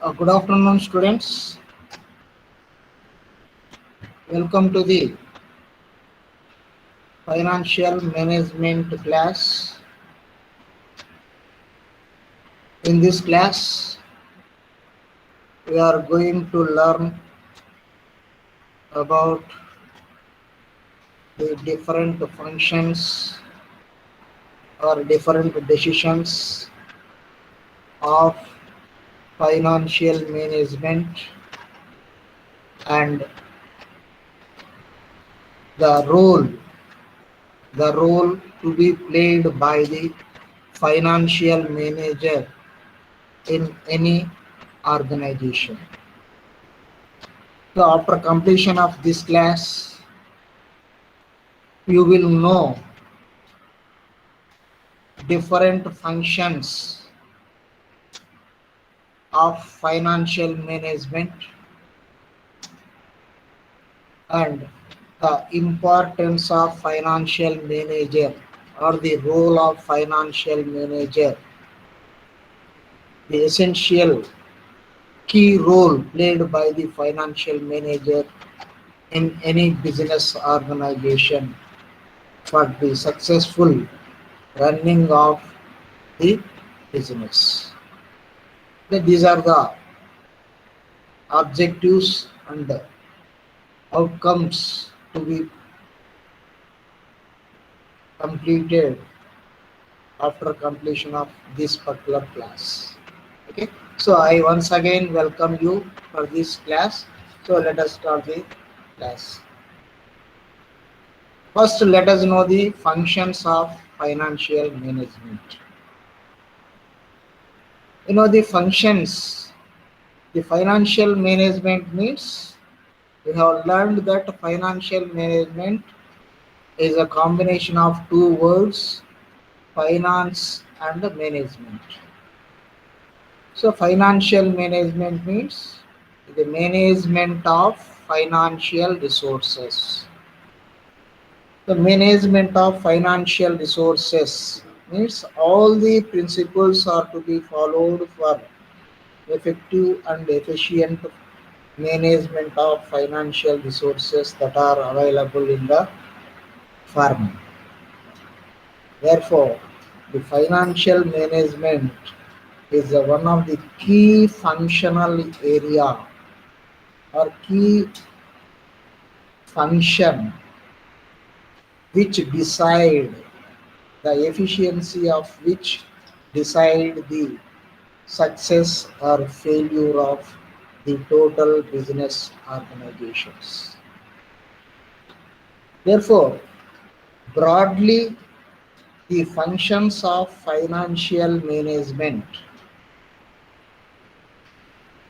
Good afternoon, students. Welcome to the financial management class. In this class, we are going to learn about the different functions or different decisions of financial management and the role to be played by the financial manager in any organization. So after completion of this class, you will know different functions of financial management and the importance of financial manager or the role of financial manager, the essential key role played by the financial manager in any business organization for the successful running of the business. These are the objectives and outcomes to be completed after completion of this particular class. Okay, so I once again welcome you for this class. So let us start the class. First, let us know the functions of financial management. You know the functions. The financial management means we have learned that financial management is a combination of two words, finance and management. So financial management means the management of financial resources. The management of financial resources means all the principles are to be followed for effective and efficient management of financial resources that are available in the firm. Therefore, the financial management is one of the key functional area or key function which decide the efficiency of which decide the success or failure of the total business organizations. Therefore, broadly, the functions of financial management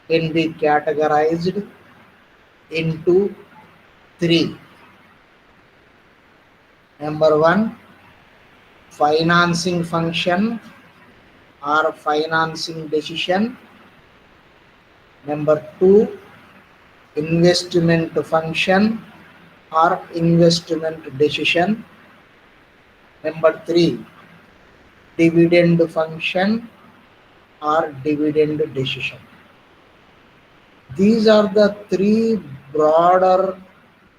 can be categorized into three. Number one, financing function or financing decision. Number two, investment function or investment decision. Number three, dividend function or dividend decision. These are the three broader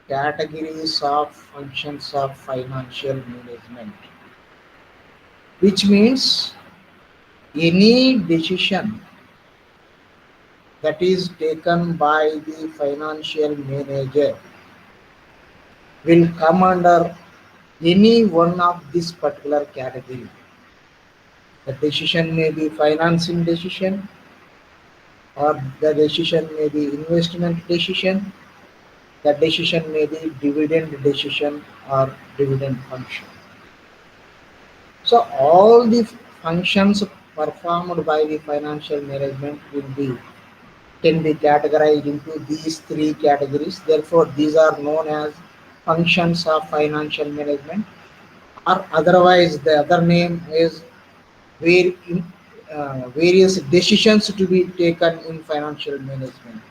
categories of functions of financial management, which means any decision that is taken by the financial manager will come under any one of this particular category. The decision may be financing decision, or the decision may be investment decision, the decision may be dividend decision or dividend function. So all the functions performed by the financial management can be categorized into these three categories. Therefore, these are known as functions of financial management, or otherwise the other name is various decisions to be taken in financial management.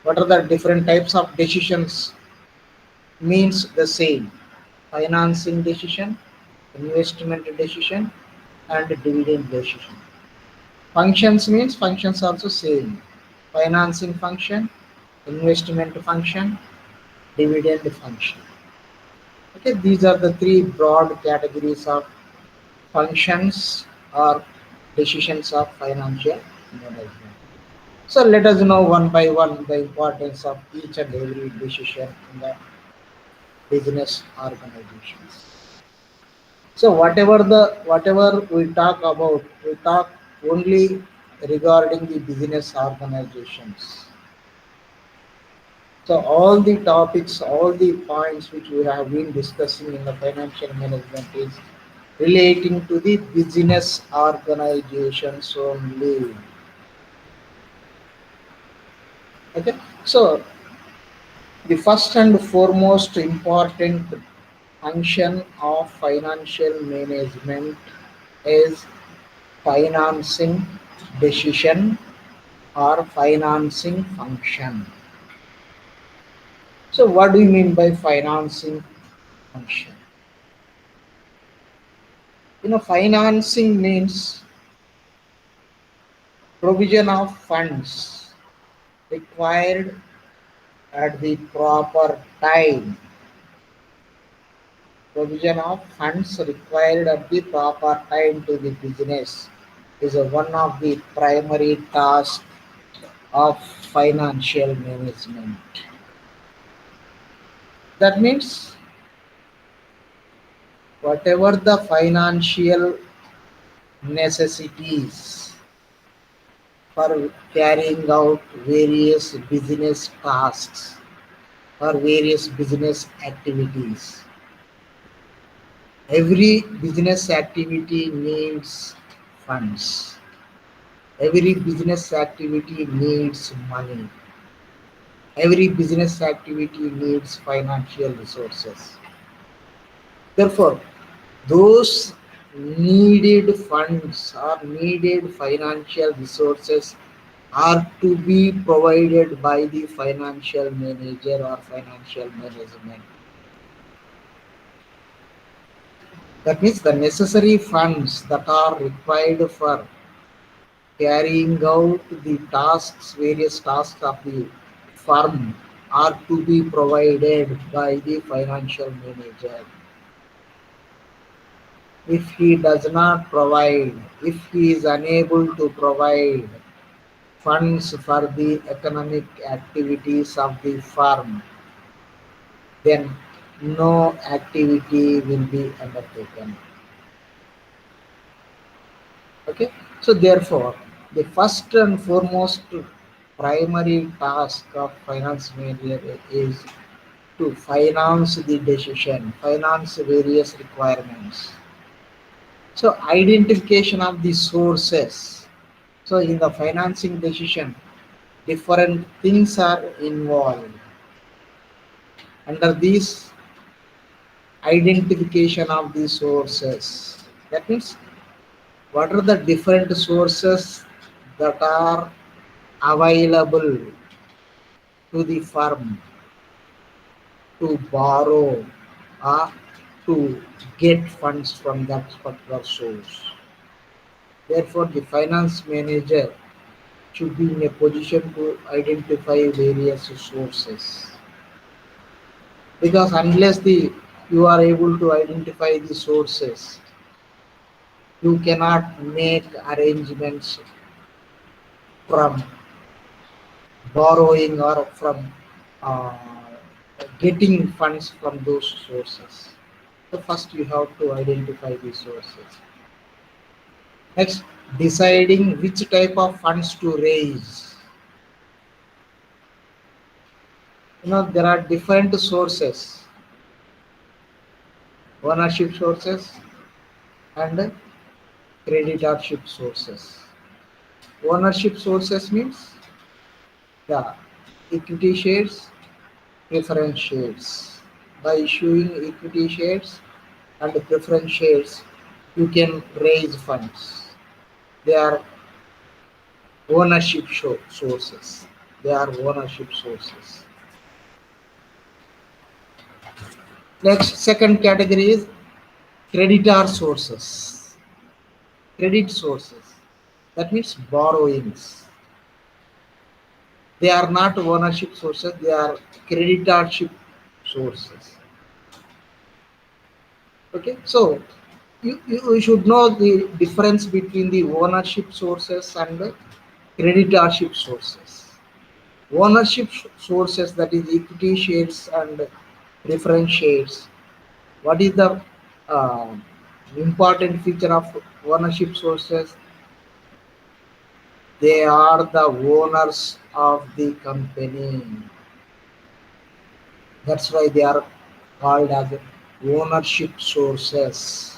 What are the different types of decisions? Means the same: financing decision, investment decision, and dividend decision. Functions means functions also same. Financing function, investment function, dividend function. Okay, these are the three broad categories of functions or decisions of financial management. So let us know one by one the importance of each and every decision in the business organizations. So whatever we talk about, we talk only regarding the business organizations. So all the topics, all the points which we have been discussing in the financial management is relating to the business organizations only. Okay. So the first and foremost important function of financial management is financing decision or financing function. So what do you mean by financing function? Financing means provision of funds required at the proper time. Provision of funds required at the proper time to the business is one of the primary tasks of financial management. That means whatever the financial necessities for carrying out various business tasks or various business activities. Every business activity needs funds. Every business activity needs money. Every business activity needs financial resources. Therefore, those needed funds or needed financial resources are to be provided by the financial manager or financial management. That means the necessary funds that are required for carrying out the tasks, various tasks of the firm are to be provided by the financial manager. If he does not provide, if he is unable to provide funds for the economic activities of the firm, then no activity will be undertaken. Okay, so therefore, the first and foremost primary task of finance manager is to finance the decision, finance various requirements. So identification of the sources. So in the financing decision, different things are involved. Under these, identification of the sources. That means what are the different sources that are available to the firm to borrow or to get funds from that particular source. Therefore, the finance manager should be in a position to identify various sources. Because unless you are able to identify the sources, you cannot make arrangements from borrowing or from uh, getting funds from those sources. So first you have to identify the sources. Next, deciding which type of funds to raise. There are different sources, ownership sources and creditorship sources. Ownership sources means the equity shares, preference shares. By issuing equity shares and preference shares, you can raise funds. They are sources. They are ownership sources. Next, second category is creditor sources. Credit sources. That means borrowings. They are not ownership sources, they are creditorship sources. Okay, so you should know the difference between the ownership sources and the creditorship sources. Ownership sources, that is equity shares and preference shares. What is the uh, important feature of ownership sources? They are the owners of the company. That's why they are called as ownership sources.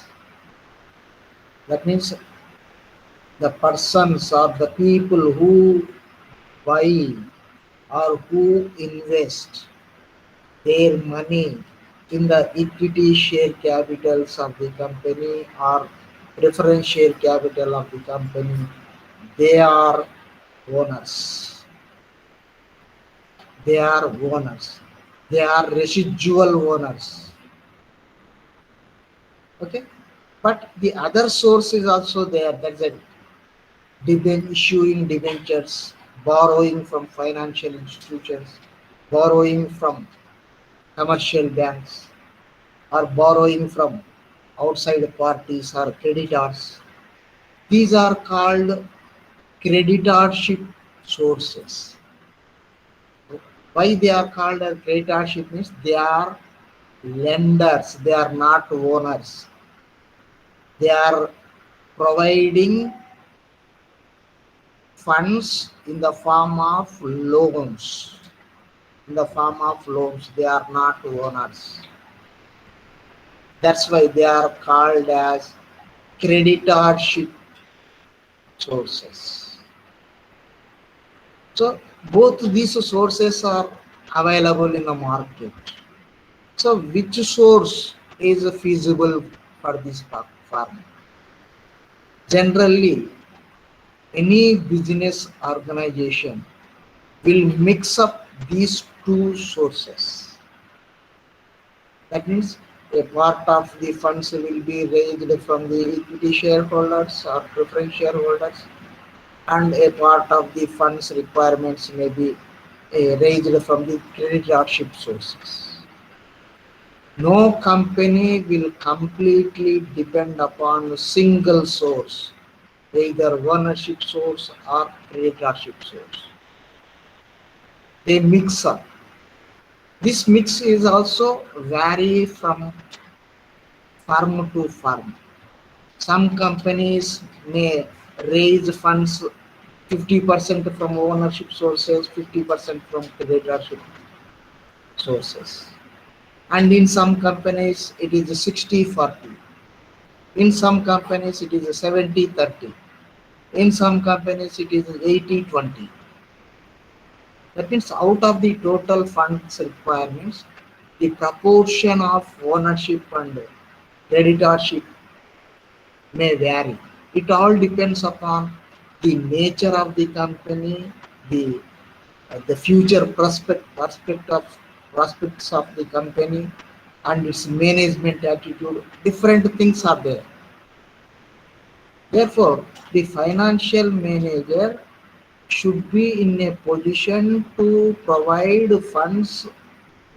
That means the persons or the people who buy or who invest their money in the equity share capitals of the company or preference share capital of the company, they are owners. They are owners. They are residual owners. Okay, but the other source is also there. That's it. Issuing debentures, borrowing from financial institutions, borrowing from commercial banks, or borrowing from outside parties or creditors. These are called creditorship sources. Why they are called as creditorship means they are lenders, they are not owners. They are providing funds in the form of loans. In the form of loans, they are not owners. That's why they are called as creditorship sources. So both these sources are available in the market. So which source is feasible for this farm? Generally, any business organization will mix up these two sources. That means a part of the funds will be raised from the equity shareholders or preference shareholders, and a part of the funds requirements may be raised from the creditorship sources. No company will completely depend upon a single source, either ownership source or creditorship source. They mix up. This mix is also vary from firm to firm. Some companies may raise funds 50% from ownership sources, 50% from creditorship sources. And in some companies, it is 60-40. In some companies, it is 70-30. In some companies, it is 80-20. That means out of the total funds requirements, the proportion of ownership and creditorship may vary. It all depends upon the nature of the company, the future prospects of the company, and its management attitude. Different things are there. Therefore, the financial manager should be in a position to provide funds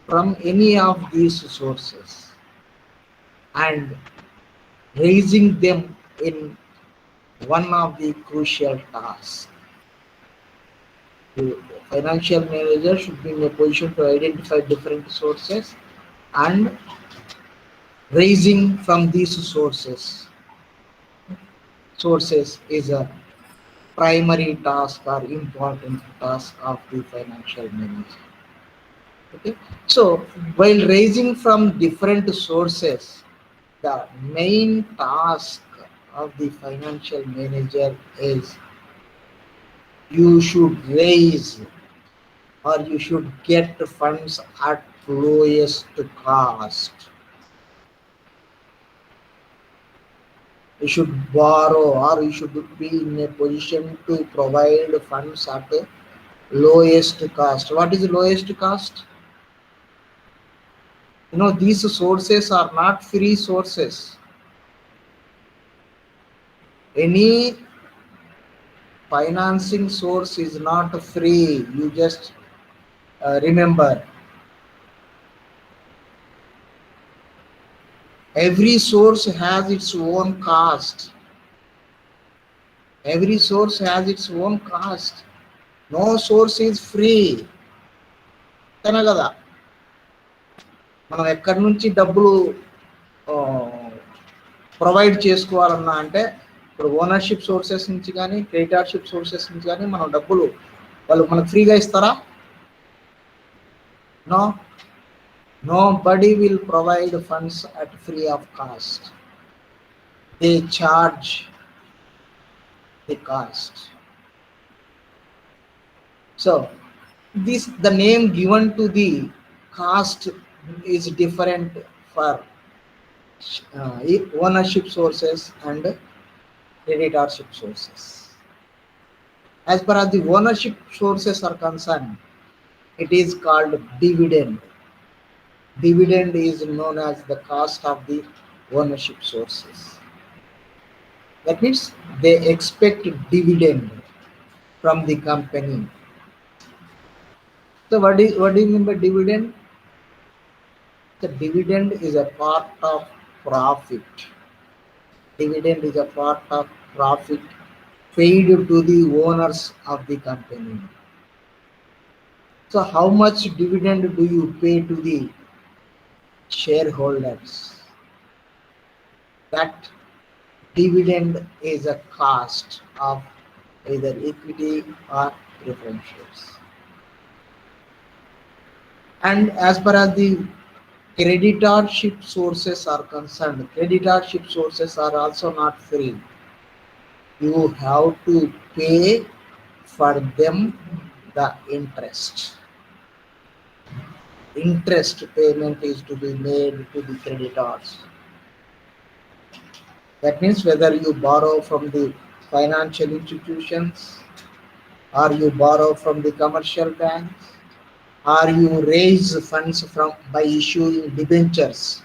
from any of these sources and raising them in one of the crucial tasks. The financial manager should be in a position to identify different sources and raising from these sources is a primary task or important task of the financial manager. Okay, so while raising from different sources, the main task of the financial manager is you should raise or you should get funds at lowest cost. You should borrow or you should be in a position to provide funds at a lowest cost. What is the lowest cost? These sources are not free sources. Any financing source is not free. You just remember, every source has its own cost. Every source has its own cost. No source is free. అంతేనా కదా? మనం ఎక్కడి నుంచి డబ్బులు provide చేసుకోవాలన్నా అంటే ఇప్పుడు ownership sources నుంచి కానీ క్రెడిటార్షిప్ సోర్సెస్ నుంచి కానీ మనం డబ్బులు వాళ్ళు మనకు ఫ్రీగా ఇస్తారా? No. Nobody will provide funds at free of cost. They charge the cost. So the name given to the cost is different for ownership sources and creditorship sources. As far as the ownership sources are concerned, it is called dividend. Dividend is known as the cost of the ownership sources. That means they expect dividend from the company. So what do you mean by dividend? The dividend is a part of profit. Dividend is a part of profit paid to the owners of the company. So how much dividend do you pay to the shareholders? That dividend is a cost of either equity or preference shares. And as far as the creditorship sources are concerned, creditorship sources are also not free. You have to pay for them the interest. Interest payment is to be made to the creditors. That means whether you borrow from the financial institutions or you borrow from the commercial banks or you raise funds by issuing debentures,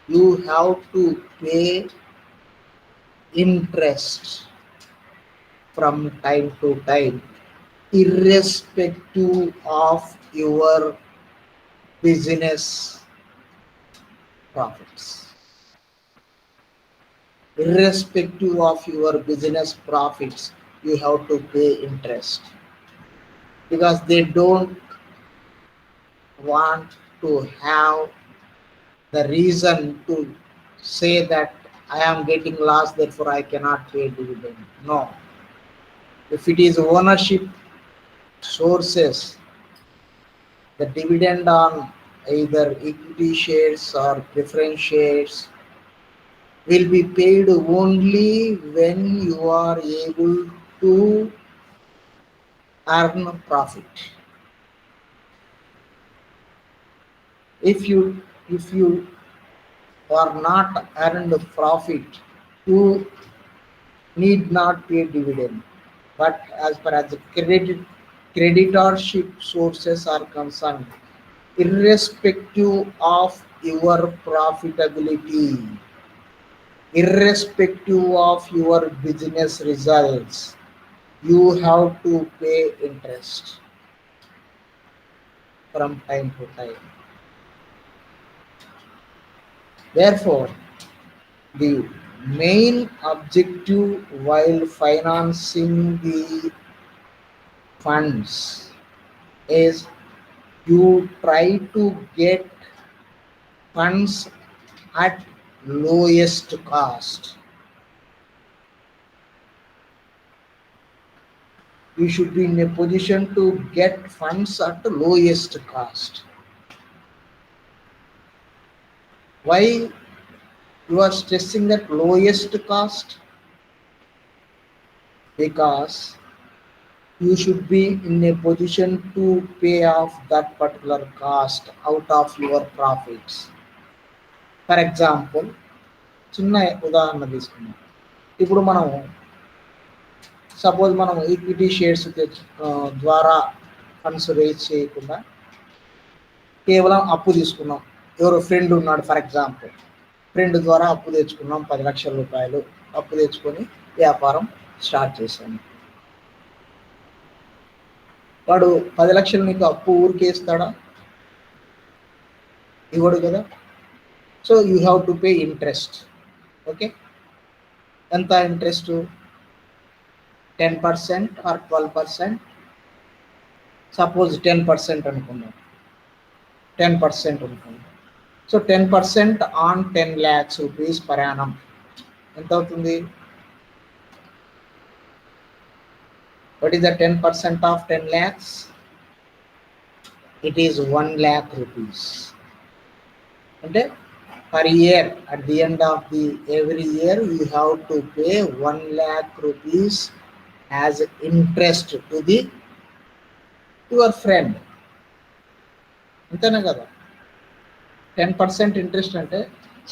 you have to pay interest from time to time, irrespective of your business profits. Irrespective of your business profits, you have to pay interest, because they don't want to have the reason to say that I am getting loss, therefore I cannot pay dividend. No. If it is ownership sources, the dividend on either equity shares or preference shares will be paid only when you are able to earn profit. If you are not earned profit, you need not pay dividend. But as far as the creditorship sources are concerned, irrespective of your profitability, irrespective of your business results, you have to pay interest from time to time. Therefore, the main objective while financing the funds is you try to get funds at lowest cost. You should be in a position to get funds at the lowest cost. Why you are stressing that lowest cost? Because you should be in a position to pay off that particular cost out of your profits. For example, చిన్న ఉదాహరణ తీసుకున్నాం. ఇప్పుడు మనం suppose మనం equity shares ద్వారా funds raise చేయకుండా కేవలం అప్పు తీసుకున్నాం. ఎవరో ఫ్రెండ్ ఉన్నాడు, ఫర్ ఎగ్జాంపుల్ ఫ్రెండ్ ద్వారా అప్పు తెచ్చుకున్నాం 10 లక్షల రూపాయలు. అప్పు తెచ్చుకొని వ్యాపారం స్టార్ట్ చేశాను. వాడు 10 లక్షలు నీకు అప్పు ఊరికే ఇస్తాడా? ఇవ్వడు కదా. So you have to pay interest. Okay, ఎంత ఇంట్రెస్ట్? 10% ఆర్ 12%. సపోజ్ 10% అనుకుందాం, 10% అనుకుందాం. So 10% on 10 lakhs rupees per annum ఎంత అవుతుంది? What is the 10% of 10 lakhs? It is 1 lakh rupees. అంటే per year, at the end of the every year, you have to pay 1 lakh rupees as interest to the your friend. అంతేనా కదా? 10% interest అంటే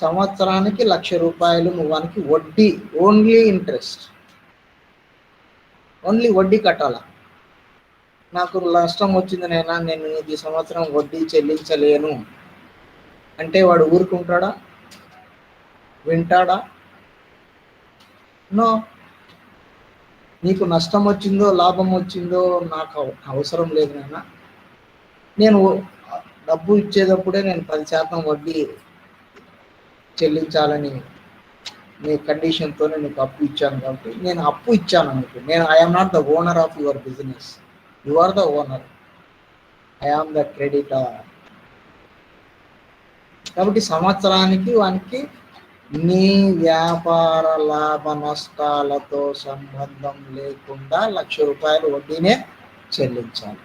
సంవత్సరానికి 1,00,000 రూపాయలు నువ్వానికి వడ్డీ, only interest, only వడ్డీ కట్టాల. నాకు నష్టం వచ్చింది నైనా, నేను ఈ సంవత్సరం వడ్డీ చెల్లించలేను అంటే వాడు ఊరుకుంటాడా? వింటాడా? నో. నీకు నష్టం వచ్చిందో లాభం వచ్చిందో నాకు అవసరం లేదు నాయనా, నేను డబ్బు ఇచ్చేటప్పుడే నేను 10% వడ్డీ చెల్లించాలని నీ కండిషన్తోనే నీకు అప్పు ఇచ్చాను కాబట్టి నేను అప్పు ఇచ్చాను అనుకో, నేను I'm not the owner of your business, you are the owner, I am the creditor. కాబట్టి సంవత్సరానికి వానికి నీ వ్యాపార లాభ నష్టాలతో సంబంధం లేకుండా 1,00,000 రూపాయలు వడ్డీనే చెల్లించాలి.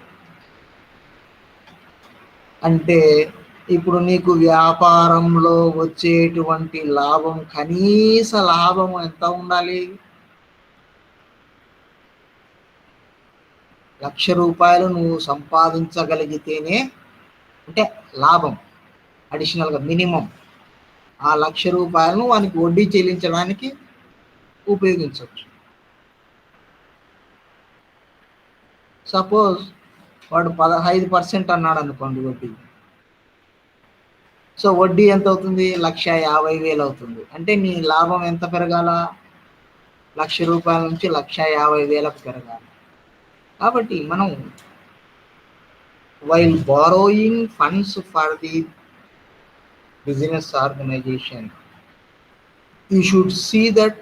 అంటే ఇప్పుడు నీకు వ్యాపారంలో వచ్చేటువంటి లాభం, కనీస లాభం ఎంత ఉండాలి? 1,00,000 రూపాయలు నువ్వు సంపాదించగలిగితేనే, అంటే లాభం అడిషనల్గా మినిమం ఆ 1,00,000 రూపాయలను వానికి వడ్డీ చెల్లించడానికి ఉపయోగించవచ్చు. సపోజ్ వాడు 15% అన్నాడు అనుకోండి వడ్డీ. సో వడ్డీ ఎంత అవుతుంది? 1,50,000 అవుతుంది. అంటే నీ లాభం ఎంత పెరగాల? 1,00,000 రూపాయల నుంచి 1,50,000 పెరగాలి. కాబట్టి మనం while borrowing funds for the business organisation, you should see that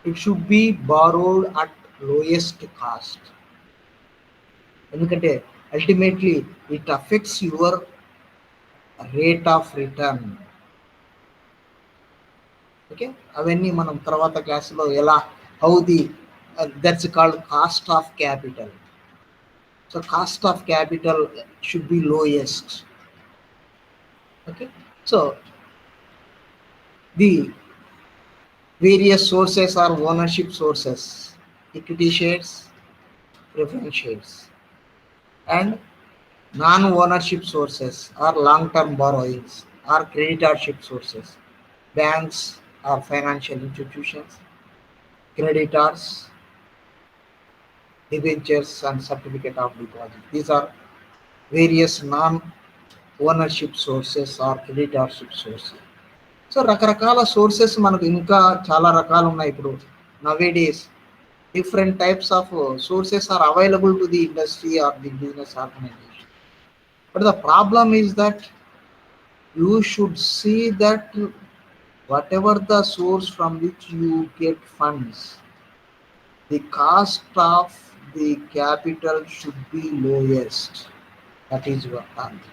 it should be borrowed at lowest cost. ఎందుకంటే ultimately it affects your rate of return. Okay, అవన్నీ మనం తర్వాత క్లాసులో ఎలా, how the that's called cost of capital. So cost of capital should be lowest. Okay, so the various sources are ownership sources: equity shares, preference shares, and non-ownership sources are long-term borrowings or creditorship sources. Banks or financial institutions, creditors, debentures and certificate of deposit. These are various non-ownership sources or creditorship sources. So రకరకాల sources మనకు ఇంకా చాలా రకాలు ఉన్నాయి. ఇప్పుడు nowadays different types of sources are available to the industry or the business organisation. But the problem is that you should see that whatever the source from which you get funds, the cost of the capital should be lowest. That is what.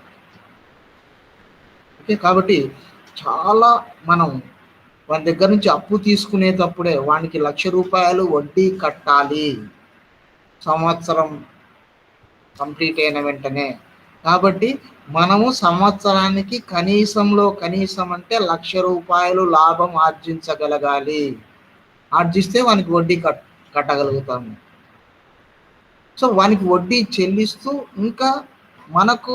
Okay, కాబట్టి చాలా మనం వాని దగ్గర నుంచి అప్పు తీసుకునేటప్పుడే వానికి 1,00,000 రూపాయలు వడ్డీ కట్టాలి సంవత్సరం కంప్లీట్ అయిన వెంటనే. కాబట్టి మనము సంవత్సరానికి కనీసంలో కనీసం అంటే 1,00,000 రూపాయలు లాభం ఆర్జించగలగాలి. ఆర్జిస్తే వానికి వడ్డీ కట్టగలుగుతాము. సో వానికి వడ్డీ చెల్లిస్తూ ఇంకా మనకు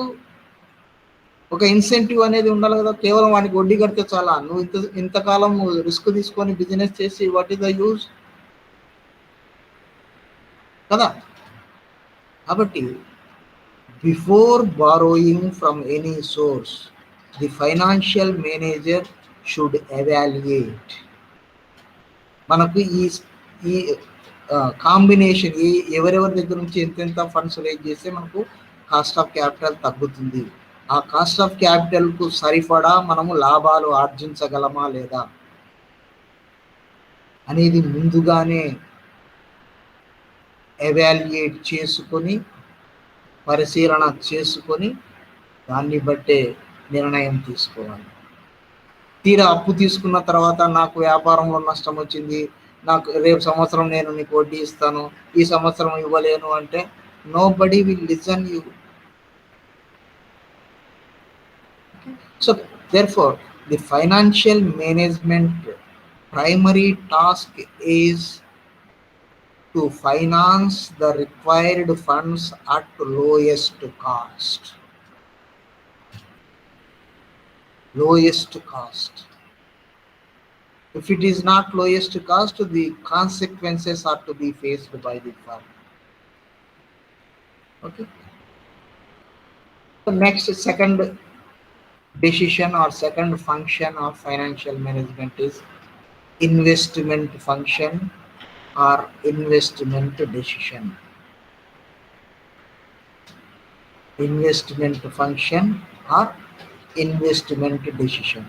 ఒక ఇన్సెంటివ్ అనేది ఉండాలి కదా. కేవలం వానికి వడ్డీ కడితే చాలా, నువ్వు ఇంతకాలం రిస్క్ తీసుకొని బిజినెస్ చేసి వాట్ ఈస్ ద యూజ్ కదా. కాబట్టి before borrowing from any source, the financial manager should evaluate. మనకు ఈ కాంబినేషన్ ఎవరెవరి దగ్గర నుంచి ఎంతెంత ఫండ్స్ రేజ్ చేస్తే మనకు కాస్ట్ ఆఫ్ క్యాపిటల్ తగ్గుతుంది, ఆ కాస్ట్ ఆఫ్ క్యాపిటల్కు సరిపడా మనము లాభాలు ఆర్జించగలమా లేదా అనేది ముందుగానే ఎవాల్యుయేట్ చేసుకొని పరిశీలన చేసుకొని దాన్ని బట్టే నిర్ణయం తీసుకోవాలి. తీరా అప్పు తీసుకున్న తర్వాత నాకు వ్యాపారంలో నష్టం వచ్చింది, నాకు రేపు సంవత్సరం నేను నీకు వడ్డీ ఇస్తాను, ఈ సంవత్సరం ఇవ్వలేను అంటే nobody will listen you. So therefore the financial management primary task is to finance the required funds at lowest cost. Lowest cost. If it is not lowest cost, the consequences are to be faced by the firm. Okay. The next, second decision or second function of financial management is investment function or investment decision. Investment function or investment decision.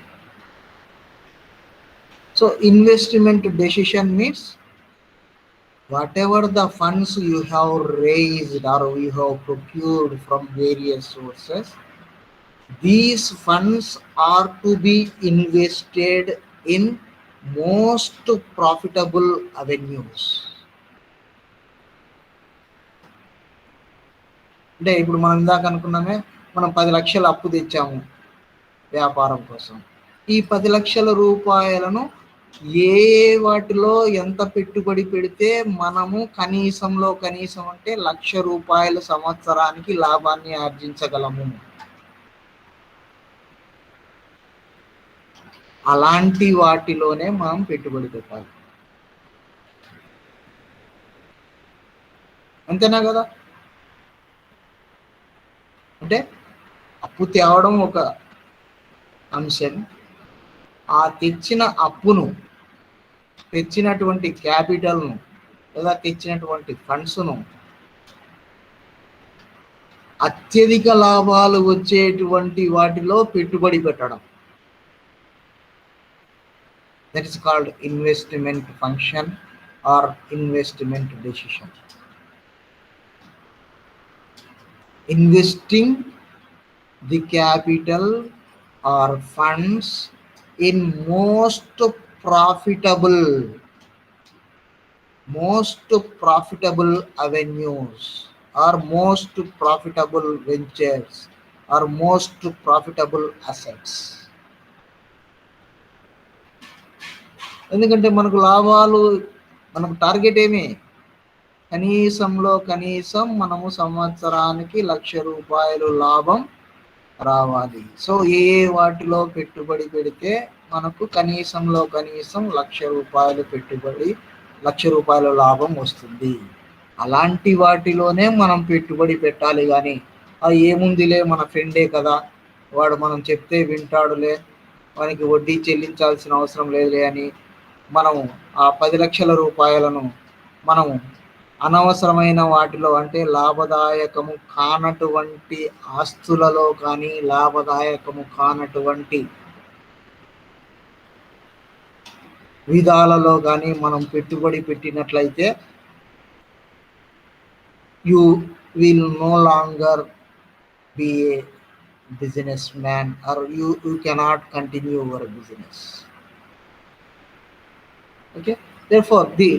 So investment decision means whatever the funds you have raised or you have procured from various sources, these funds are to be invested in most profitable avenues. అంటే ఇప్పుడు మనం ఇందాక అనుకున్నామే, మనం 10 లక్షల అప్పు తెచ్చాము వ్యాపారం కోసం. ఈ 10 లక్షల రూపాయలను ఏ వాటిలో ఎంత పెట్టుబడి పెడితే మనము కనీసంలో కనీసం అంటే ₹1,00,000 సంవత్సరానికి లాభాన్ని ఆర్జించగలము, అలాంటి వాటిలోనే మనం పెట్టుబడి పెట్టాలి. అంతేనా కదా? అంటే అప్పు తేవడం ఒక అంశం, ఆ తెచ్చిన అప్పును, తెచ్చినటువంటి క్యాపిటల్ను లేదా తెచ్చినటువంటి ఫండ్స్ను అత్యధిక లాభాలు వచ్చేటువంటి వాటిలో పెట్టుబడి పెట్టడం. That is called investment function or investment decision. Investing the capital or funds in most profitable avenues or most profitable ventures or most profitable assets. ఎందుకంటే మనకు లాభాలు, మనకు టార్గెట్ ఏమి, కనీసంలో కనీసం మనము సంవత్సరానికి ₹1,00,000 లాభం రావాలి. సో ఏ వాటిలో పెట్టుబడి పెడితే మనకు కనీసంలో కనీసం ₹1,00,000 పెట్టుబడి, ₹1,00,000 లాభం వస్తుంది, అలాంటి వాటిలోనే మనం పెట్టుబడి పెట్టాలి. కానీ ఏముందిలే మన ఫ్రెండే కదా, వాడు మనం చెప్తే వింటాడులే, వానికి వడ్డీ చెల్లించాల్సిన అవసరం లేదులే అని మనము ఆ ₹10,00,000 మనము అనవసరమైన వాటిలో, అంటే లాభదాయకము కానటువంటి ఆస్తులలో కానీ లాభదాయకము కానటువంటి విధాలలో కానీ మనం పెట్టుబడి పెట్టినట్లయితే you will no longer be a businessman or you cannot continue your business. Okay, therefore the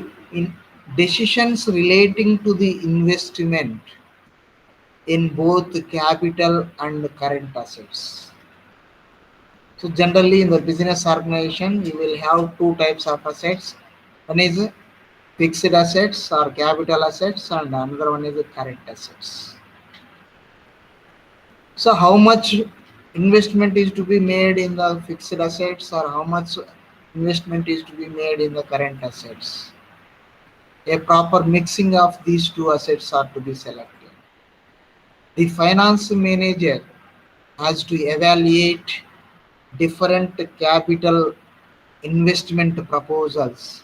decisions relating to the investment in both capital and current assets. So generally in the business organization you will have two types of assets. One is fixed assets or capital assets and another one is current assets. So how much investment is to be made in the fixed assets or how much investment is to be made in the current assets? A proper mixing of these two assets are to be selected. The finance manager has to evaluate different capital investment proposals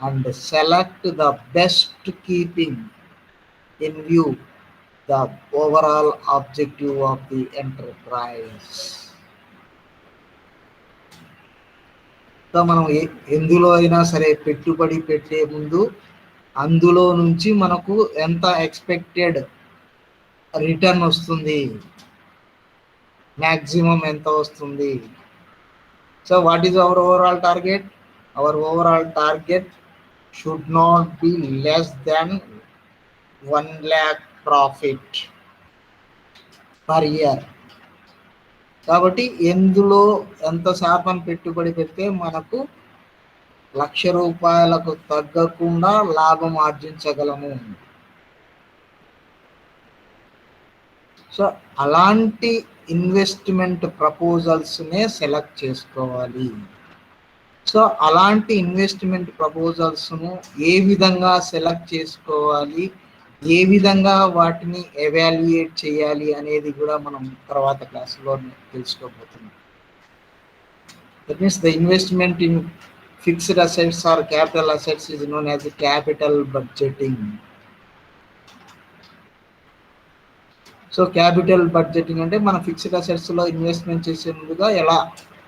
and select the best, keeping in view the overall objective of the enterprise. So మనం ఎందులో అయినా సరే పెట్టుబడి పెట్టే ముందు అందులో నుంచి మనకు ఎంత ఎక్స్పెక్టెడ్ రిటర్న్ వస్తుంది, మ్యాక్సిమం ఎంత వస్తుంది. So what is our overall target? Our overall target should not be less than 1 lakh profit per year. కాబట్టి ఎందులో ఎంత శాతం పెట్టుబడి పెడితే మనకు ₹1,00,000 తగ్గకుండా లాభం ఆర్జించగలము. సో అలాంటి ఇన్వెస్ట్మెంట్ ప్రపోజల్స్నే సెలెక్ట్ చేసుకోవాలి. సో అలాంటి ఇన్వెస్ట్మెంట్ ప్రపోజల్స్ను ఏ విధంగా సెలెక్ట్ చేసుకోవాలి, ఏ విధంగా వాటిని ఎవాల్యుయేట్ చేయాలి అనేది కూడా మనం తర్వాత క్లాసులో తెలుసుకోబోతున్నాం. That means the investment in fixed assets or capital assets is known as capital budgeting. So capital budgeting అంటే మన ఫిక్స్డ్ అసెట్స్లో ఇన్వెస్ట్మెంట్ చేసే ముందుగా ఎలా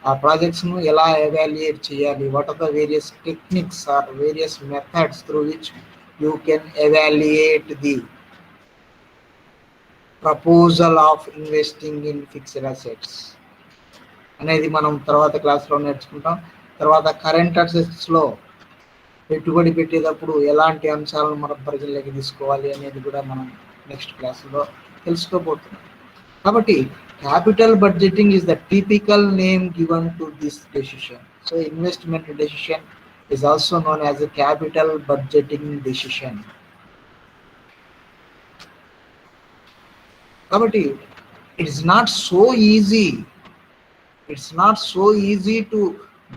ఆ ప్రాజెక్ట్స్ను ఎలా ఎవాల్యుయేట్ చేయాలి, what are the various techniques or various methods through which you can evaluate the proposal of investing in fixed assets అనేది మనం తర్వాత క్లాస్లో నేర్చుకుంటాం. తర్వాత కరెంట్ అసెట్స్లో పెట్టుబడి పెట్టేటప్పుడు ఎలాంటి అంశాలను మనం పరిగణలోకి తీసుకోవాలి అనేది కూడా మనం నెక్స్ట్ క్లాసులో తెలుసుకోబోతున్నాం. కాబట్టి capital budgeting is the typical name given to this decision. So investment decision is also known as a capital budgeting decision. Kabatti it's not so easy. It's not so easy to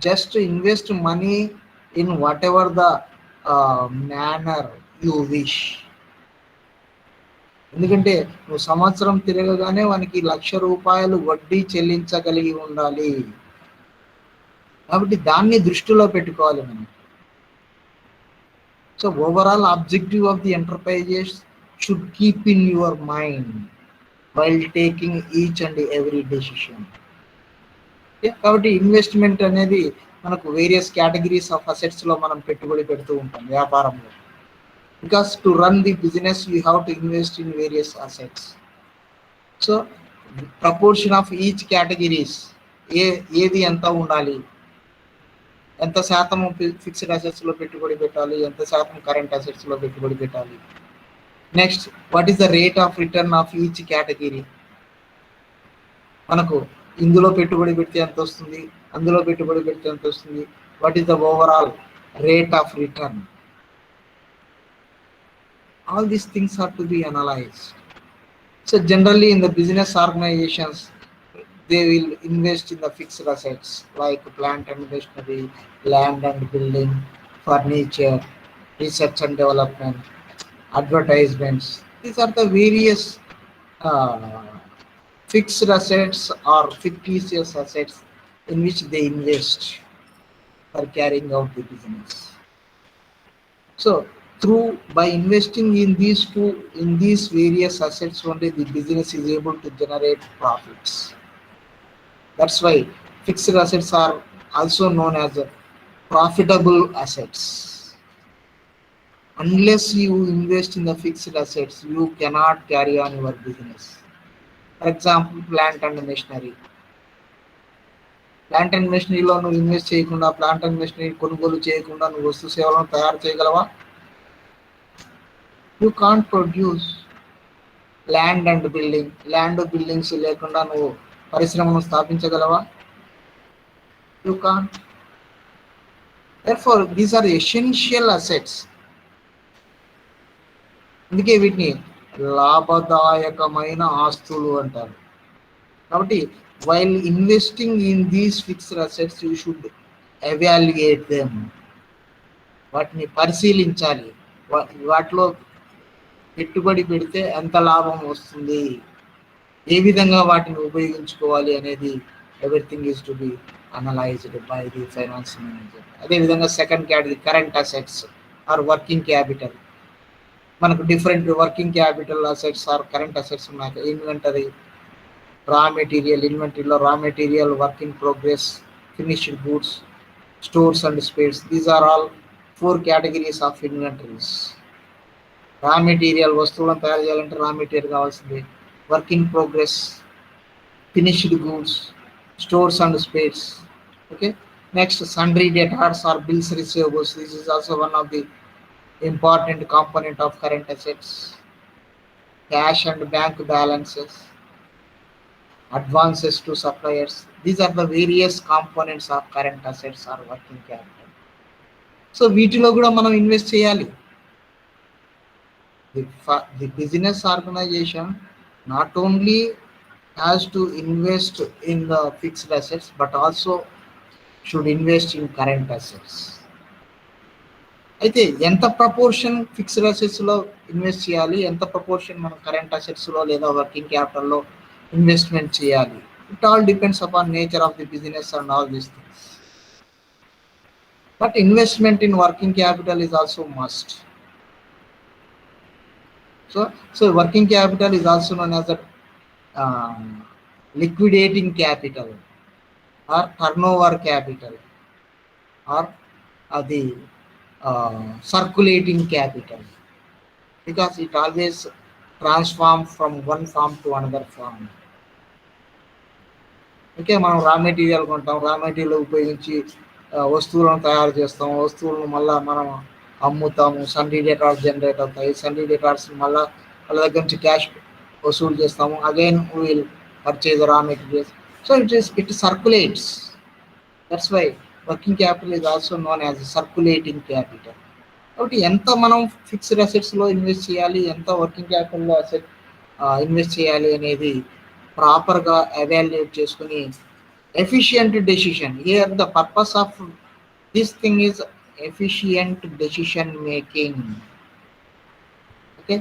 just invest money in whatever the manner you wish. ఎందుకంటే నువ్వు సంవత్సరం తిరగగానే వానికి ₹1,00,000 వడ్డీ చెల్లించగలిగి ఉండాలి. కాబట్టి దాన్ని దృష్టిలో పెట్టుకోవాలి మనం. So overall objective of the enterprises should keep in your mind while taking each and every decision. కాబట్టి ఇన్వెస్ట్మెంట్ అనేది మనకు వేరియస్ కేటగిరీస్ ఆఫ్ అసెట్స్లో మనం పెట్టుబడి పెడుతూ ఉంటాం వ్యాపారంలో. Because to run the business you have to invest in various assets. So proportion of each categories ఏది ఎంత ఉండాలి, ఎంత శాతం ఫిక్స్డ్ అసెట్స్లో పెట్టుబడి పెట్టాలి, ఎంత శాతం కరెంట్ అసెట్స్లో పెట్టుబడి పెట్టాలి. Next what is the rate of return of each category. మనకు ఇందులో పెట్టుబడి పెడితే ఎంత వస్తుంది, అందులో పెట్టుబడి పెడితే ఎంత వస్తుంది, what is the overall rate of return. All these things are to be analyzed. So generally in the business organizations they will invest in the fixed assets like plant and machinery, land and building, furniture, research and development, advertisements. These are the various fixed assets or fictitious assets in which they invest for carrying out the business. So by investing in these various assets only the business is able to generate profits. That's why fixed assets are also known as profitable assets. Unless you invest in the fixed assets you cannot carry on your business. For example, plant and machinery. Plant and machinery లో నువ్వు invest చేయకుండా, plant and machinery కొనుగోలు చేయకుండా నువ్వు వస్తు సేవలను తయారు చేయగలవా? You can't produce. Land and buildings లేకుండా నువ్వు పరిశ్రమను స్థాపించగలవా? You can't. Therefore these are essential assets. అందుకే వీటిని లాభదాయకమైన ఆస్తులు అంటారు. కాబట్టి while investing in these fixed assets you should evaluate them. వాటిని పరిశీలించాలి. వాటిలో పెట్టుబడి పెడితే ఎంత లాభం వస్తుంది, ఏ విధంగా వాటిని ఉపయోగించుకోవాలి అనేది everything is to be analysed by the finance manager. అదేవిధంగా second category current assets are working capital. మనకు different working capital assets are current assets ఉన్నాయి. ఇన్వెంటరీ, రా మెటీరియల్, ఇన్వెంటరీలో raw material, work in progress, finished goods, stores and spares. These are all 4 categories of inventories. Raw material వస్తువులను తయారు చేయాలంటే raw material కావాల్సింది. Work in progress, finished goods, stores and spares. Okay, next sundry debtors or bills receivables. This is also one of the important component of current assets. Cash and bank balances, advances to suppliers. These are the various components of current assets or working capital. So వీటిలో కూడా మనం invest చేయాలి. The business organization not only has to invest in the fixed assets but also should invest in current assets. అయితే ఎంత proportion fixed అసెట్స్లో invest చేయాలి, ఎంత proportion మనం కరెంట్ అసెట్స్లో లేదా వర్కింగ్ క్యాపిటల్లో ఇన్వెస్ట్మెంట్ చేయాలి, it all depends upon nature of the business and all these things. But investment in working capital is also must. So working capital is also known as a liquidating capital or turnover capital or the circulating capital, because it always transforms from one form to another form. Okay, మనం raw material కొంటాం, raw material ఉపయోగించి వస్తువులను తయారు చేస్తాం, వస్తువులను మళ్ళీ మనం అమ్ముతాము, సన్రీ డేటార్స్ జనరేట్ అవుతాయి, సన్రీ డేటార్స్ మళ్ళీ వాళ్ళ దగ్గర నుంచి క్యాష్ వసూలు చేస్తాము, again will purchase raw materials. So it circulates. That's why working capital is also known as circulating capital. కాబట్టి ఎంత మనం ఫిక్స్డ్ అసెట్స్లో ఇన్వెస్ట్ చేయాలి, ఎంత వర్కింగ్ క్యాపిటల్లో అసెట్ ఇన్వెస్ట్ చేయాలి అనేది ప్రాపర్గా ఎవాల్యుయేట్ చేసుకుని efficient decision. Here the purpose of this thing is efficient decision making. Okay,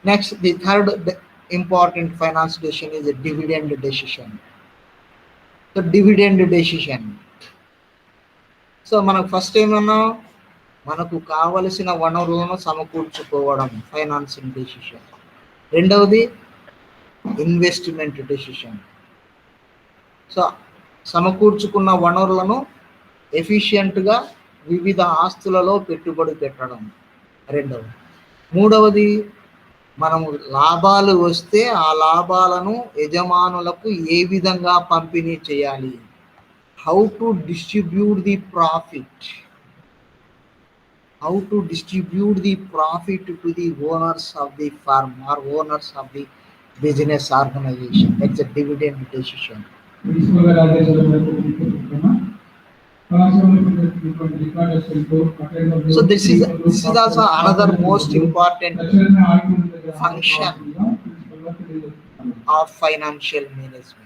next, the third important finance decision is a dividend decision. So dividend decision, so మనకు first ఏమన్నా మనకు కావలసిన వనరులను సమకూర్చుకోవడం financing decision. రెండవది investment decision. So సమకూర్చుకున్న వనరులను ఎఫిషియెంట్గా వివిధ ఆస్తులలో పెట్టుబడి పెట్టడం రెండవది. మూడవది, మనము లాభాలు వస్తే ఆ లాభాలను యజమానులకు ఏ విధంగా పంపిణీ చేయాలి, how to distribute the profit, how to distribute the profit to the owners of the firm or owners of the business organization. That's a dividend decision. So this is also another most important function of financial management.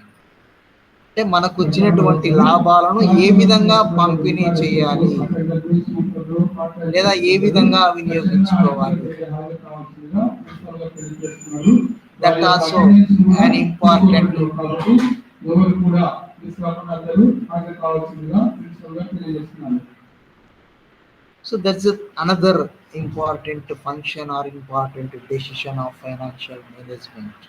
అంటే మనకు వచ్చినటువంటి లాభాలను ఏ విధంగా పంపిణీ చేయాలి లేదా ఏ విధంగా వినియోగించుకోవాలి. That also an important. So that's another important function or important decision of financial management,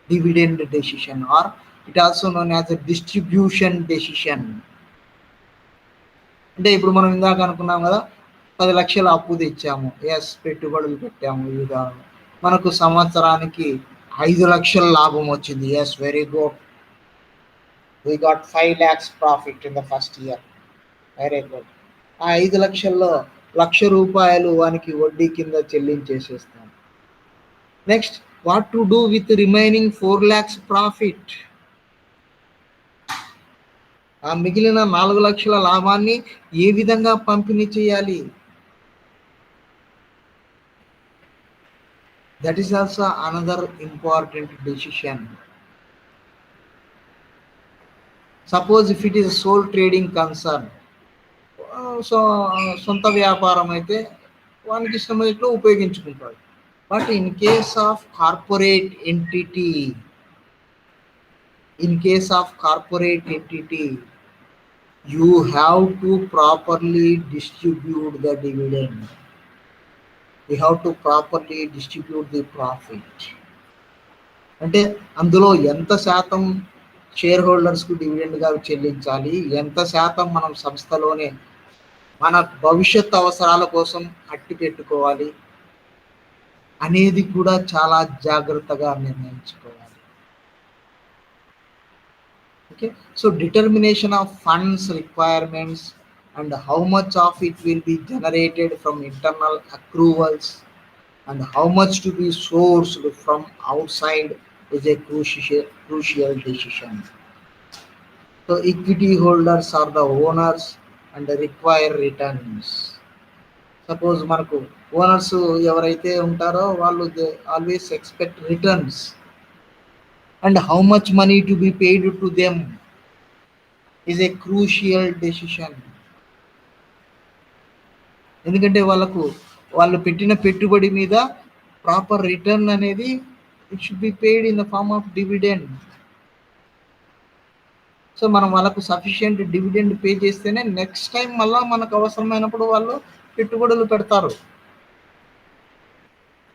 dividend decision, or it also known as a distribution decision. అంటే ఇప్పుడు మనం ఇందాక అనుకున్నాం కదా, 10 లక్షల అప్పు తెచ్చాము, ఎస్ పెట్టుబడులు పెట్టాము, ఇదిగా మనకు సంవత్సరానికి 5 లక్షల లాభం వచ్చింది, yes very good, we got 5 lakhs profit in the first year, very good. ఆ 5 లక్షల్లో 1,00,000 రూపాయలు వానికి వడ్డీ కింద చెల్లించేసేస్తాం. Next, what to do with remaining 4 lakhs profit? ఆ మిగిలిన 4 లక్షల లాభాన్ని ఏ విధంగా పంపిణీ చేయాలి? That is also another important decision. Suppose if it is sole trading concern, so సొంత వ్యాపారం అయితే వానికి ఇష్టమైనట్లు ఉపయోగించుకుంటాడు. But in case of corporate entity, In case of corporate entity, you have to properly distribute the dividend. You have to properly distribute the profit. అంటే అందులో ఎంత శాతం షేర్ హోల్డర్స్కు డివిడెండ్గా చెల్లించాలి, ఎంత శాతం మనం సంస్థలోనే మన భవిష్యత్ అవసరాల కోసం అట్టి పెట్టుకోవాలి అనేది కూడా చాలా జాగ్రత్తగా నిర్ణయించుకోవాలి. Okay, so determination of funds requirements and how much of it will be generated from internal accruals and how much to be sourced from outside is a crucial decision. So equity holders are the owners and require returns. Suppose మనకు owners ఎవరైతే ఉంటారో వాళ్ళు they always expect returns and how much money to be paid to them is a crucial decision. ఎందుకంటే వాళ్ళు పెట్టిన పెట్టుబడి మీద proper return అనేది it should be paid in the form of dividend. So మనం వాళ్ళకు సఫిషియంట్ డివిడెండ్ పే చేస్తేనే next time మళ్ళీ మనకు అవసరమైనప్పుడు వాళ్ళు పెట్టుబడులు పెడతారు.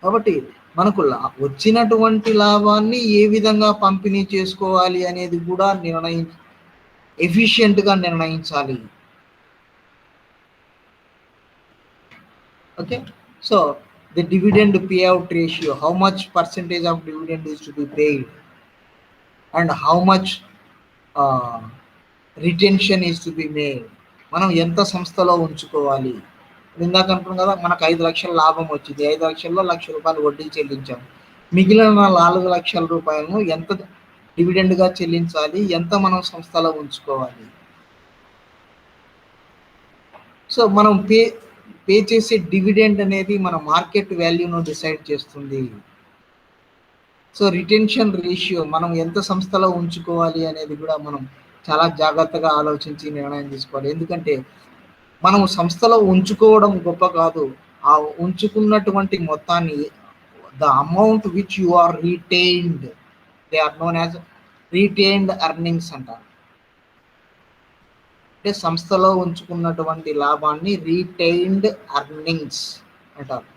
కాబట్టి మనకు వచ్చినటువంటి లాభాన్ని ఏ విధంగా పంపిణీ చేసుకోవాలి అనేది కూడా ఎఫిషియెంట్గా నిర్ణయించాలి. Okay, so the dividend payout ratio, how much percentage of dividend is to be paid and how much retention is to be made. మనం ఎంత సంస్థలో ఉంచుకోవాలి. ఇందాక అనుకున్నాం కదా, మనకు 5 లక్షల లాభం వచ్చింది, 5 లక్షల్లో 1,00,000 రూపాయలు వడ్డీ చెల్లించాం, మిగిలిన 4 లక్షల రూపాయలను ఎంత డివిడెండ్గా చెల్లించాలి, ఎంత మనం సంస్థలో ఉంచుకోవాలి. సో మనం పే చేసే డివిడెండ్ అనేది మన మార్కెట్ వాల్యూను డిసైడ్ చేస్తుంది. సో రిటెన్షన్ రేషియో, మనం ఎంత సంస్థలో ఉంచుకోవాలి అనేది కూడా మనం చాలా జాగ్రత్తగా ఆలోచించి నిర్ణయం తీసుకోవాలి. ఎందుకంటే మనం సంస్థలో ఉంచుకోవడం గొప్ప కాదు, ఆ ఉంచుకున్నటువంటి మొత్తాన్ని the amount which you are retained, they are known as retained earnings అంటారు. అంటే సంస్థలో ఉంచుకున్నటువంటి లాభాన్ని రిటైన్డ్ ఎర్నింగ్స్ అంటారు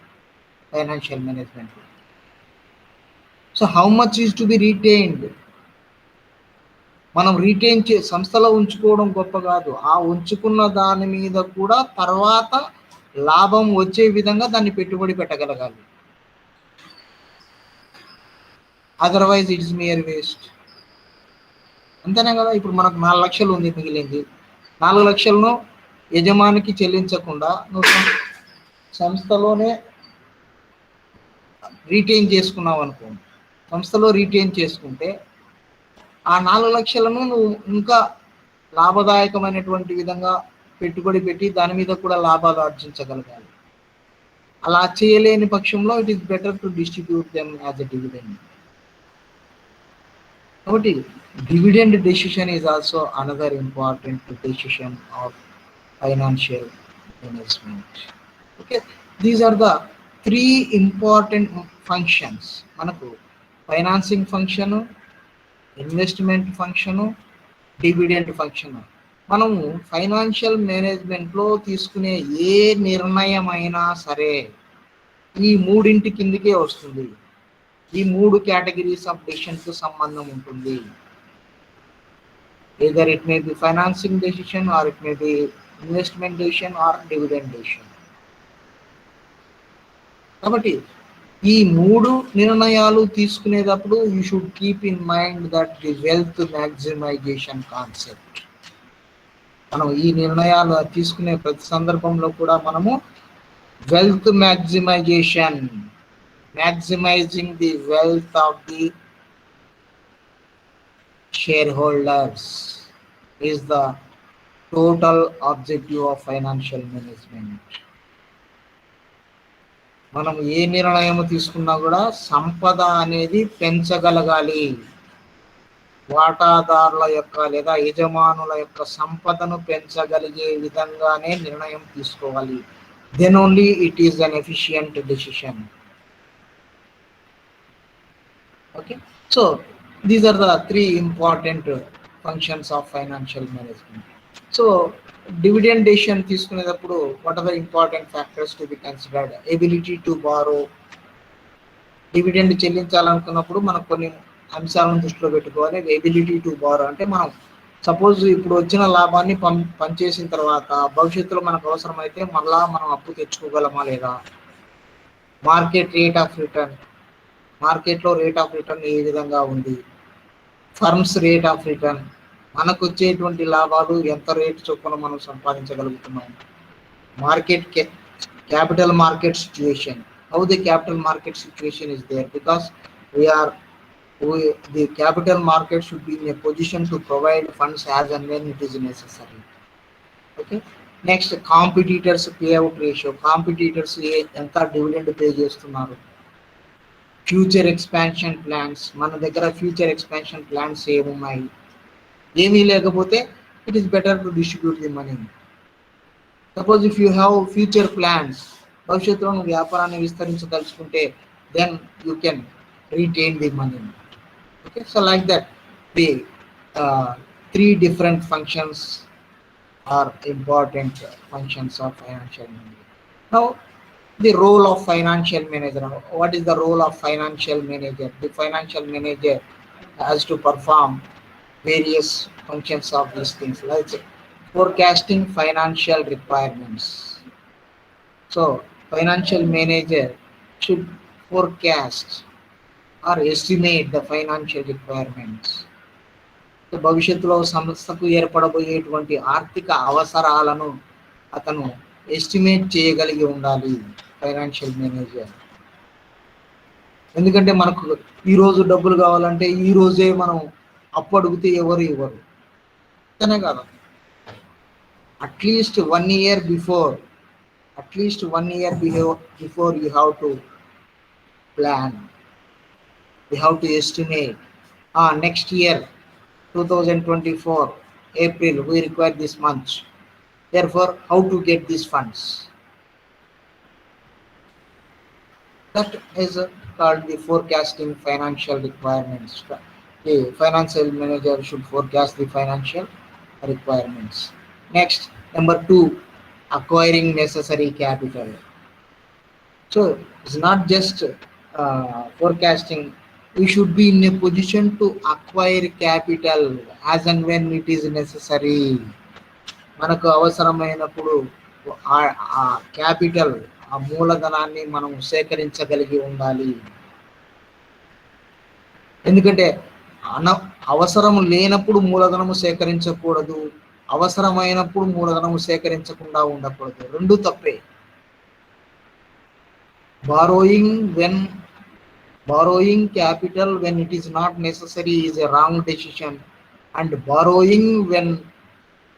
financial management. So how much is to be retained, మనం సంస్థలో ఉంచుకోవడం గొప్ప కాదు, ఆ ఉంచుకున్న దాని మీద కూడా తర్వాత లాభం వచ్చే విధంగా దాన్ని పెట్టుబడి పెట్టగలగాలి. Otherwise it is mere waste. అంతేనే కదా, ఇప్పుడు మనకు 4 లక్షలు ఉంది మిగిలింది, 4 లక్షలను యజమానికి చెల్లించకుండా నువ్వు సంస్థలోనే రీటైన్ చేసుకున్నావు అనుకో, సంస్థలో రీటైన్ చేసుకుంటే ఆ 4 లక్షలను నువ్వు ఇంకా లాభదాయకమైనటువంటి విధంగా పెట్టుబడి పెట్టి దాని మీద కూడా లాభాలు ఆర్జించగలగాలి. అలా చేయలేని పక్షంలో it is better to distribute them as a dividend. కాబట్టి dividend decision is also another important decision of financial management. Okay, these are the 3 important functions. మనకు financing function, investment function, dividend function. మనము financial మేనేజ్మెంట్లో తీసుకునే ఏ నిర్ణయం అయినా సరే ఈ 3 కిందకే వస్తుంది. ఈ 3 కేటగిరీస్ ఆఫ్ డెసిషన్కు సంబంధం ఉంటుంది. Either it may be financing decision or it may be investment decision or dividend decision. కాబట్టి ఈ 3 నిర్ణయాలు తీసుకునేటప్పుడు you should keep in mind that the wealth maximisation concept. మనం ఈ నిర్ణయాలు తీసుకునే ప్రతి సందర్భంలో కూడా మనము wealth maximisation, maximising the wealth of the shareholders is the total objective of financial management. మనం ఏ నిర్ణయం తీసుకున్నా కూడా సంపద అనేది పెంచగలగాలి. వాటాదారుల యొక్క లేదా యజమానుల యొక్క సంపదను పెంచగలిగే విధంగానే నిర్ణయం తీసుకోవాలి. Then only it is an efficient decision. Okay, so These are the three important functions of financial management. So dividend decision తీసుకునేటప్పుడు what are the important factors to be considered? Ability to borrow. Dividend చెల్లించాలనుకున్నప్పుడు మనం కొన్ని అంశాలను దృష్టిలో పెట్టుకోవాలి. Ability to borrow అంటే మనం suppose ఇప్పుడు వచ్చిన లాభాన్ని పనిచేసిన తర్వాత భవిష్యత్తులో మనకు అవసరమైతే మళ్ళా మనం అప్పు తెచ్చుకోగలమా లేదా. మార్కెట్ రేట్ ఆఫ్ రిటర్న్, మార్కెట్లో రేట్ ఆఫ్ రిటర్న్ ఏ విధంగా ఉంది. ఫర్మ్స్ రేట్ ఆఫ్ రిటర్న్, మనకు వచ్చేటువంటి లాభాలు ఎంత రేటు చొప్పున మనం సంపాదించగలుగుతున్నాం. Market capital market situation, how the capital market situation is there, because the capital market should be in a position to provide funds as and when it is necessary. Okay, next competitors payout ratio, competitors ఎంత dividend pay చేస్తున్నారు. Future expansion plans, మన దగ్గర future expansion plans ఏమున్నాయి. ఏమీ లేకపోతే it is better to distribute the money. Suppose if you have future plans, భవిష్యత్తులో నువ్వు వ్యాపారాన్ని విస్తరించదలుచుకుంటే then you can retain the money. Okay, so like that the three different functions are important functions of financial manager. Now the role of financial manager. What is the role of financial manager? The financial manager has to perform various functions of these things, like forecasting financial requirements. So financial manager should forecast or estimate the financial requirements. So భవిష్యత్తులో సంస్థకు ఏర్పడబోయేటువంటి ఆర్థిక అవసరాలను అతను estimate చేయగలిగి ఉండాలి financial manager. ఎందుకంటే మనకు ఈరోజు డబ్బులు కావాలంటే ఈ రోజే మనం అప్పు అడిగితే ఎవరు ఇవ్వరు, అంతేనే కదా. At least 1 year before you have to plan, you have to estimate. Next year 2024 April we require this much, therefore how to get these funds. That is called the forecasting financial requirements. The financial manager should forecast the financial requirements. Next, number 2, acquiring necessary capital. So it's not just forecasting. We should be in a position to acquire capital as and when it is necessary. మనకు అవసరమైనప్పుడు ఆ capital, ఆ మూలధనాన్ని మనం సేకరించగలిగి ఉండాలి. ఎందుకంటే అవసరం లేనప్పుడు మూలధనము సేకరించకూడదు, అవసరమైనప్పుడు మూలధనము సేకరించకుండా ఉండకూడదు. రెండు తప్పే. borrowing capital when it is not necessary is a wrong decision, and borrowing when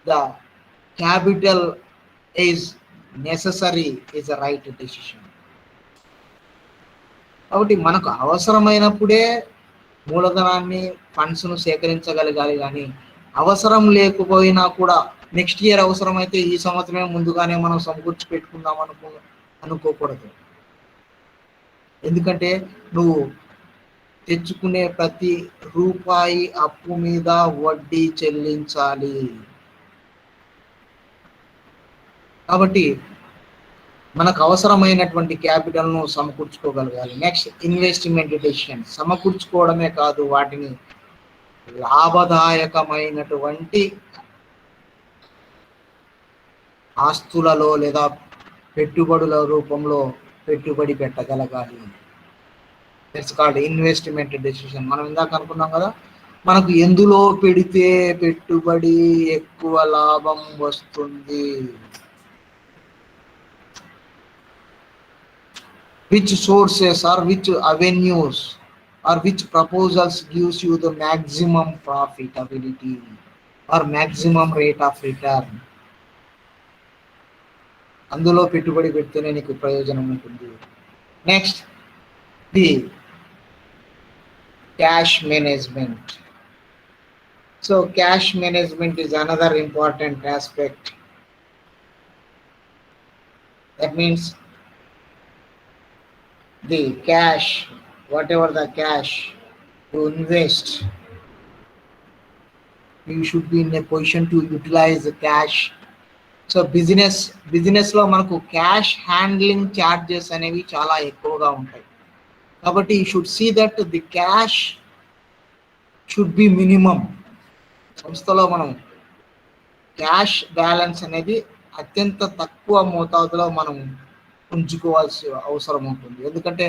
the capital is necessary is a right decision. కాబట్టి మనకు అవసరమైనప్పుడే మూలధనాన్ని ఫండ్స్ను సేకరించగలగాలి, కానీ అవసరం లేకపోయినా కూడా నెక్స్ట్ ఇయర్ అవసరమైతే ఈ సంవత్సరమే ముందుగానే మనం సమకూర్చి పెట్టుకుందాం అనుకోకూడదు. ఎందుకంటే నువ్వు తెచ్చుకునే ప్రతి రూపాయి అప్పు మీద వడ్డీ చెల్లించాలి. కాబట్టి మనకు అవసరమైనటువంటి క్యాపిటల్ను సమకూర్చుకోగలగాలి. Next, investment decision. సమకూర్చుకోవడమే కాదు, వాటిని లాభదాయకమైనటువంటి ఆస్తులలో లేదా పెట్టుబడుల రూపంలో పెట్టుబడి పెట్టగలగాలి. That's called investment decision. మనం ఇందాక అనుకున్నాం కదా, మనకు ఎందులో పెడితే పెట్టుబడి ఎక్కువ లాభం వస్తుంది, which sources or which avenues or which proposals gives you the maximum profitability or maximum rate of return. అందులో పెట్టుబడి పెడితేనే నీకు ప్రయోజనం ఉంటుంది. Next, the cash management. So cash management is another important aspect. That means the cash, whatever the cash to invest. You should be in a position to utilize the cash. So బిజినెస్లో మనకు cash handling charges అనేవి చాలా ఎక్కువగా ఉంటాయి. కాబట్టి you should see that the cash should be minimum. సంస్థలో మనం cash balance అనేది అత్యంత తక్కువ మోతాదులో మనం ఉంచుకోవాల్సి అవసరం ఉంటుంది. ఎందుకంటే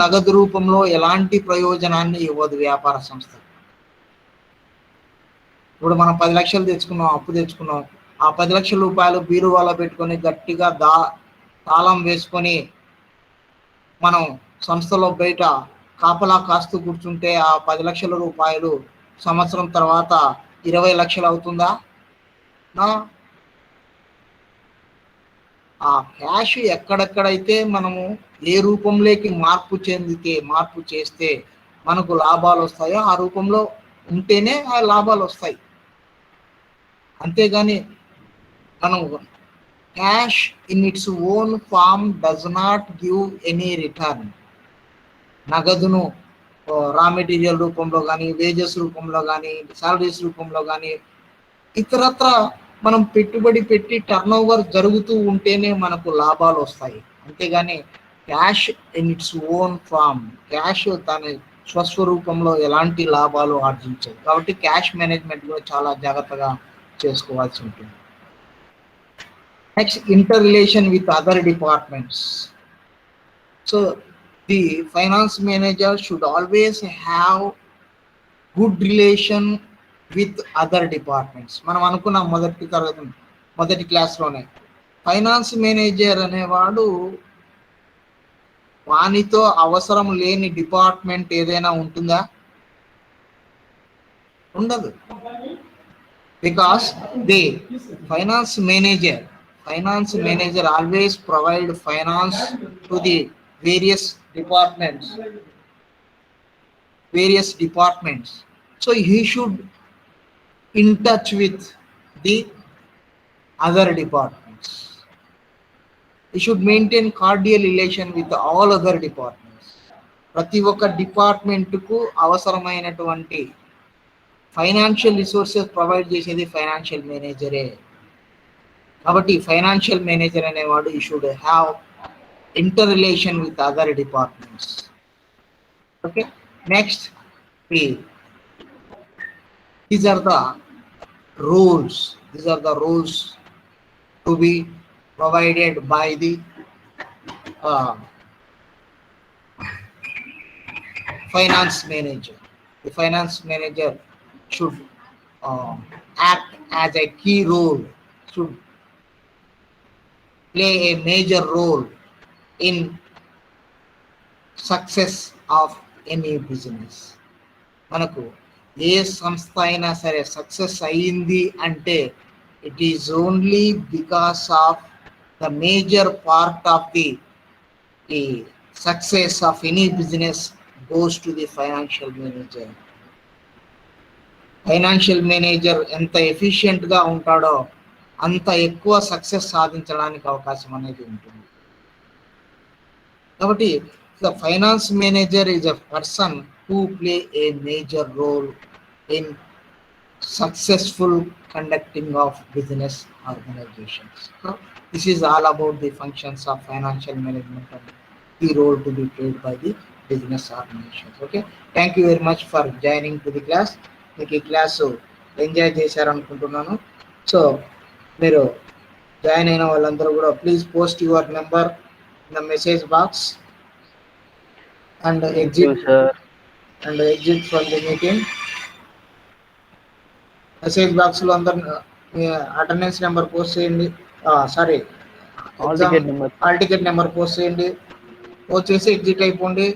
నగదు రూపంలో ఎలాంటి ప్రయోజనాన్ని ఇవ్వదు వ్యాపార సంస్థ. ఇప్పుడు మనం 10 లక్షలు తెచ్చుకున్నాం, అప్పు తెచ్చుకున్నాం, ఆ 10 లక్షల రూపాయలు బీరువాలో పెట్టుకొని గట్టిగా తాళం వేసుకొని మనం సంస్థలో బయట కాపలా కాస్తూ కూర్చుంటే ఆ 10 లక్షల రూపాయలు సంవత్సరం తర్వాత 20 లక్షలు అవుతుందా? ఆ క్యాష్ ఎక్కడెక్కడైతే మనము ఏ రూపంలోకి మార్పు చేస్తే మనకు లాభాలు వస్తాయో ఆ రూపంలో ఉంటేనే ఆ లాభాలు వస్తాయి. అంతేగాని మనం cash in its own form does not give any return. నగదును రా మెటీరియల్ రూపంలో కానీ, వేజెస్ రూపంలో కానీ, సాలరీస్ రూపంలో కానీ ఇతరత్ర మనం పెట్టుబడి పెట్టి టర్న్ ఓవర్ జరుగుతూ ఉంటేనే మనకు లాభాలు వస్తాయి. అంతేగాని cash in its own form, cash దాని స్వస్వరూపంలో ఎలాంటి లాభాలు ఆర్జించాయి. కాబట్టి క్యాష్ మేనేజ్మెంట్ కూడా చాలా జాగ్రత్తగా చేసుకోవాల్సి ఉంటుంది. Next, inter relation with other departments. So the finance manager should always have good relation with other departments. మనం అనుకున్నాం మొదటి క్లాస్లోనే, ఫైనాన్స్ మేనేజర్ అనేవాడు వానితో అవసరం లేని డిపార్ట్మెంట్ ఏదైనా ఉంటుందా? ఉండదు. Because the finance manager always provide finance to the various departments. So he should in touch with the other departments. He should maintain cordial relation with all other departments. ప్రతి ఒక్క డిపార్ట్మెంట్కు అవసరమైనటువంటి ఫైనాన్షియల్ రిసోర్సెస్ ప్రొవైడ్ చేసేది financial మేనేజరే. కాబట్టి financial manager అనేవాడు ఈ should have inter relation with other departments. Okay, next, these are the rules to be provided by the finance manager. The finance manager should act as a key role, should play a major role in success of any business. మనకు ఏ సంస్థ అయినా సరే success అయ్యింది అంటే it is only because of the major part of the success of any business goes to the financial manager. Financial manager ఎంత ఎఫిషియెంట్గా ఉంటాడో అంత ఎక్కువ సక్సెస్ సాధించడానికి అవకాశం అనేది ఉంటుంది. కాబట్టి the finance manager is a person who play a major role in successful conducting of business organizations. So this is all about the functions of financial management and the role to be played by the business organizations. Okay, thank you very much for joining to the class. మీకు ఈ class enjoy చేశారనుకుంటున్నాను. So మీరు join అయిన వాళ్ళందరూ కూడా please post your number in the message box and exit from the meeting. Message box లో అందరు attendance number post చేయండి. Hall ticket number post చేయండి. పోస్ట్ చేసి ఎగ్జిట్ అయిపోండి.